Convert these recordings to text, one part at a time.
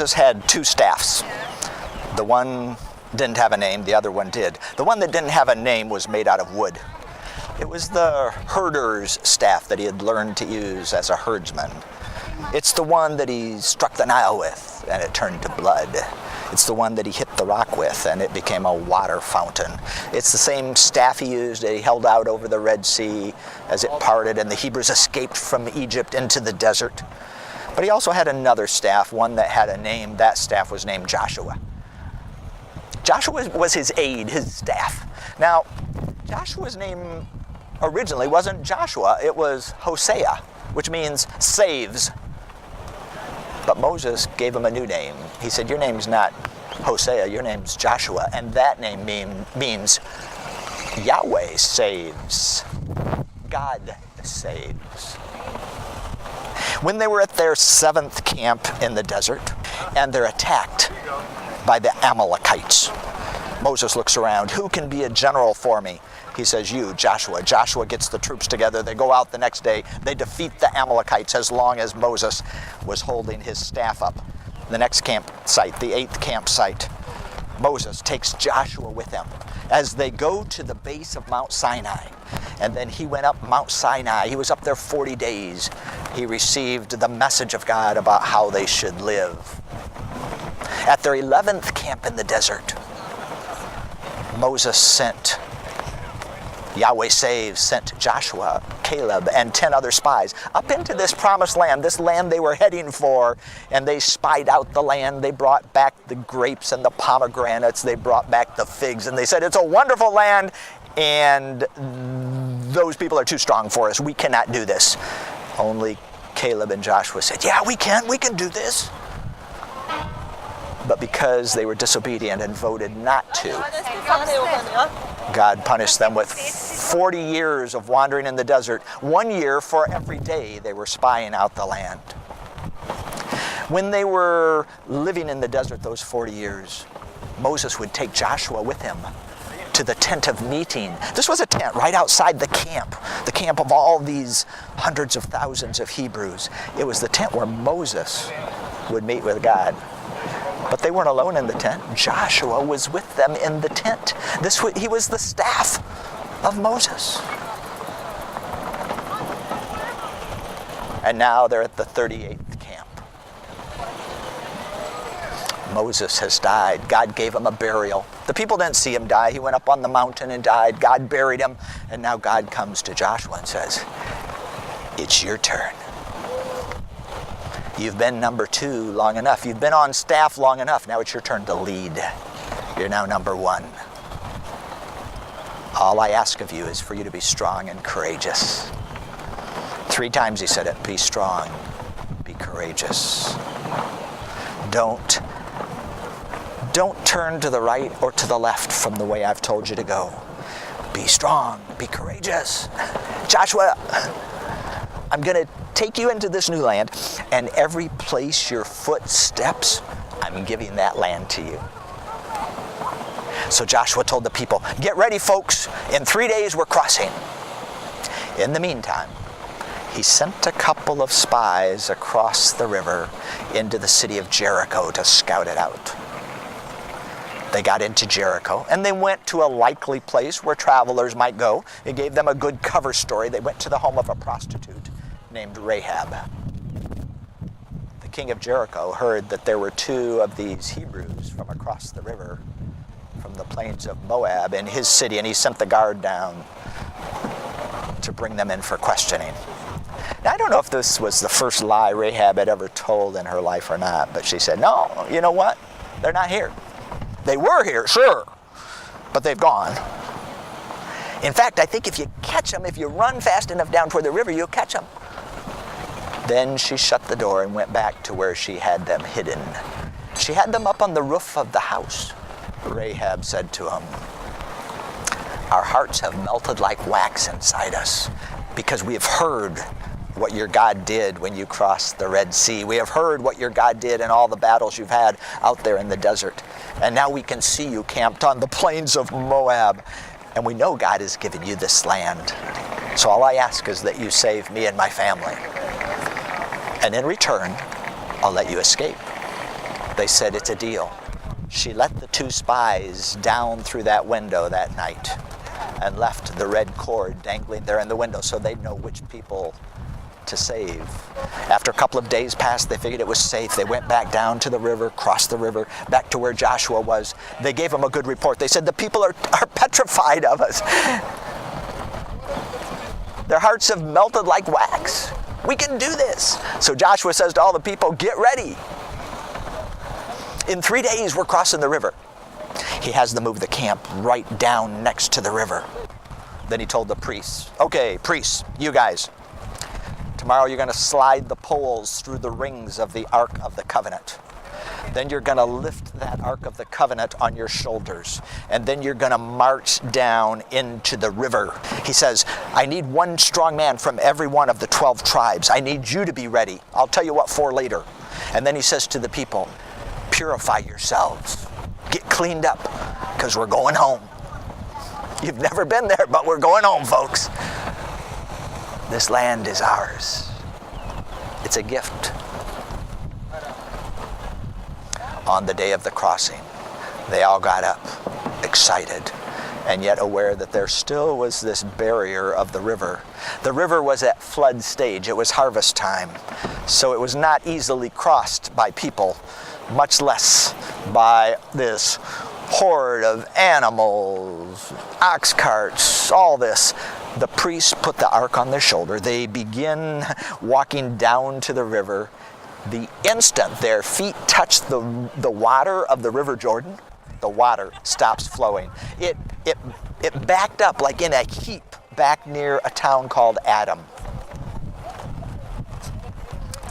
Moses had two staffs. The one didn't have a name, the other one did. The one that didn't have a name was made out of wood. It was the herder's staff that he had learned to use as a herdsman. It's the one that he struck the Nile with, and it turned to blood. It's the one that he hit the rock with, and it became a water fountain. It's the same staff he used that he held out over the Red Sea as it parted, and the Hebrews escaped from Egypt into the desert. But he also had another staff, one that had a name. That staff was named Joshua. Joshua was his aide, his staff. Now, Joshua's name originally wasn't Joshua, it was Hosea, which means saves. But Moses gave him a new name. He said, your name's not Hosea, your name's Joshua, and that name means Yahweh saves. God saves. When they were at their 7th camp in the desert, and they're attacked by the Amalekites, Moses looks around. Who can be a general for me? He says, you, Joshua. Joshua gets the troops together. They go out the next day. They defeat the Amalekites as long as Moses was holding his staff up. The next campsite, the 8th campsite, Moses takes Joshua with him as they go to the base of Mount Sinai. And then he went up Mount Sinai. He was up there 40 days. He received the message of God about how they should live. At their 11th camp in the desert, Moses sent Yahweh saves, sent Joshua, Caleb, and 10 other spies up into this promised land, this land they were heading for, and they spied out the land. They brought back the grapes and the pomegranates. They brought back the figs, and they said, it's a wonderful land, and those people are too strong for us. We cannot do this. Only Caleb and Joshua said, yeah, we can do this. But because they were disobedient and voted not to, God punished them with 40 years of wandering in the desert, 1 year for every day they were spying out the land. When they were living in the desert those 40 years, Moses would take Joshua with him to the tent of meeting. This was a tent right outside the camp of all these hundreds of thousands of Hebrews. It was the tent where Moses would meet with God. But they weren't alone in the tent. Joshua was with them in the tent. He was the staff of Moses. And now they're at the 38th camp. Moses has died. God gave him a burial. The people didn't see him die. He went up on the mountain and died. God buried him. And now God comes to Joshua and says, it's your turn. You've been number 2 long enough. You've been on staff long enough. Now it's your turn to lead. You're now number 1. All I ask of you is for you to be strong and courageous. 3 times he said it. Be strong. Be courageous. Don't turn to the right or to the left from the way I've told you to go. Be strong. Be courageous. Joshua, I'm going to take you into this new land, and every place your foot steps, I'm giving that land to you. So Joshua told the people, get ready, folks. In 3 days, we're crossing. In the meantime, he sent a couple of spies across the river into the city of Jericho to scout it out. They got into Jericho, and they went to a likely place where travelers might go. It gave them a good cover story. They went to the home of a prostitute named Rahab. The king of Jericho heard that there were 2 of these Hebrews from across the river, from the plains of Moab, in his city, and he sent the guard down to bring them in for questioning. Now, I don't know if this was the first lie Rahab had ever told in her life or not, but she said, no, you know what? They're not here. They were here, sure, but they've gone. In fact, I think if you catch them, if you run fast enough down toward the river, you'll catch them. Then she shut the door and went back to where she had them hidden. She had them up on the roof of the house. Rahab said to him, our hearts have melted like wax inside us because we have heard what your God did when you crossed the Red Sea. We have heard what your God did in all the battles you've had out there in the desert. And now we can see you camped on the plains of Moab. And we know God has given you this land. So all I ask is that you save me and my family. And in return, I'll let you escape. They said, it's a deal. She let the 2 spies down through that window that night and left the red cord dangling there in the window so they'd know which people to save. After a couple of days passed, they figured it was safe. They went back down to the river, crossed the river, back to where Joshua was. They gave him a good report. They said, the people are petrified of us. Their hearts have melted like wax. We can do this. So Joshua says to all the people, get ready. In 3 days, we're crossing the river. He has them move the camp right down next to the river. Then he told the priests, okay, priests, you guys, tomorrow you're going to slide the poles through the rings of the Ark of the Covenant. Then you're going to lift that Ark of the Covenant on your shoulders. And then you're going to march down into the river. He says, I need 1 strong man from every one of the 12 tribes. I need you to be ready. I'll tell you what for later. And then he says to the people, purify yourselves. Get cleaned up, because we're going home. You've never been there, but we're going home, folks. This land is ours. It's a gift. On the day of the crossing, they all got up, excited, and yet aware that there still was this barrier of the river. The river was at flood stage. It was harvest time, so it was not easily crossed by people, much less by this horde of animals, ox carts, all this. The priests put the ark on their shoulder. They begin walking down to the river. The instant their feet touch the water of the River Jordan, the water stops flowing. It backed up like in a heap back near a town called Adam.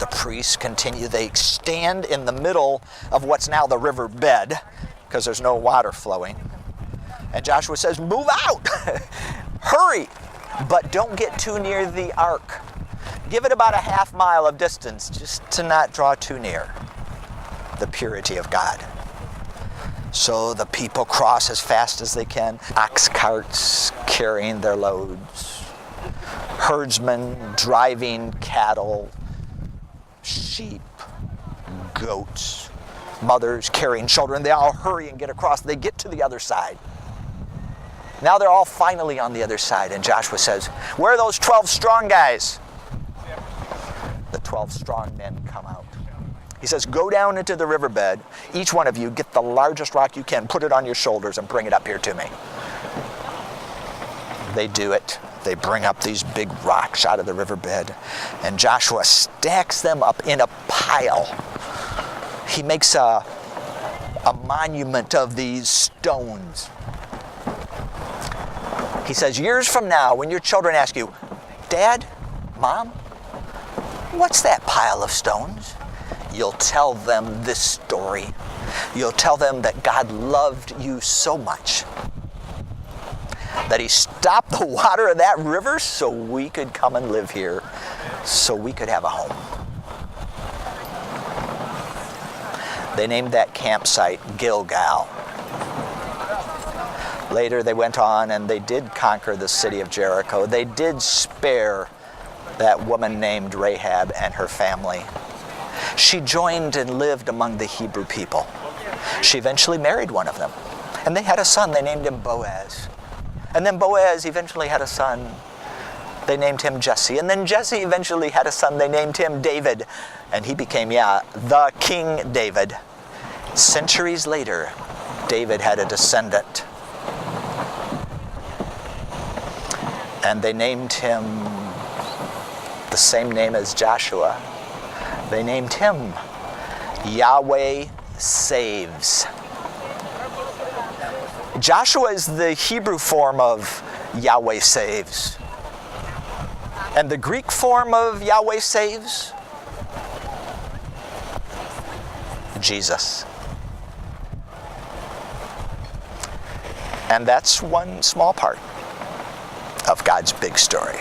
The priests continue. They stand in the middle of what's now the river bed because there's no water flowing. And Joshua says, move out! Hurry! But don't get too near the ark. Give it about a half mile of distance just to not draw too near the purity of God. So the people cross as fast as they can. Ox carts carrying their loads. Herdsmen driving cattle, sheep, goats, mothers carrying children. They all hurry and get across. They get to the other side. Now they're all finally on the other side. And Joshua says, where are those 12 strong guys? The 12 strong men come out. He says, go down into the riverbed. Each one of you get the largest rock you can, put it on your shoulders, and bring it up here to me. They do it. They bring up these big rocks out of the riverbed, and Joshua stacks them up in a pile. He makes a monument of these stones. He says, years from now, when your children ask you, Dad, Mom, what's that pile of stones? You'll tell them this story. You'll tell them that God loved you so much that he stopped the water of that river so we could come and live here, so we could have a home. They named that campsite Gilgal. Later they went on and they did conquer the city of Jericho. They did spare that woman named Rahab and her family. She joined and lived among the Hebrew people. She eventually married one of them, and they had a son. They named him Boaz. And then Boaz eventually had a son. They named him Jesse. And then Jesse eventually had a son. They named him David. And he became, the King David. Centuries later, David had a descendant. And they named him the same name as Joshua. They named him Yahweh Saves. Joshua is the Hebrew form of Yahweh Saves. And the Greek form of Yahweh Saves? Jesus. And that's one small part of God's big story.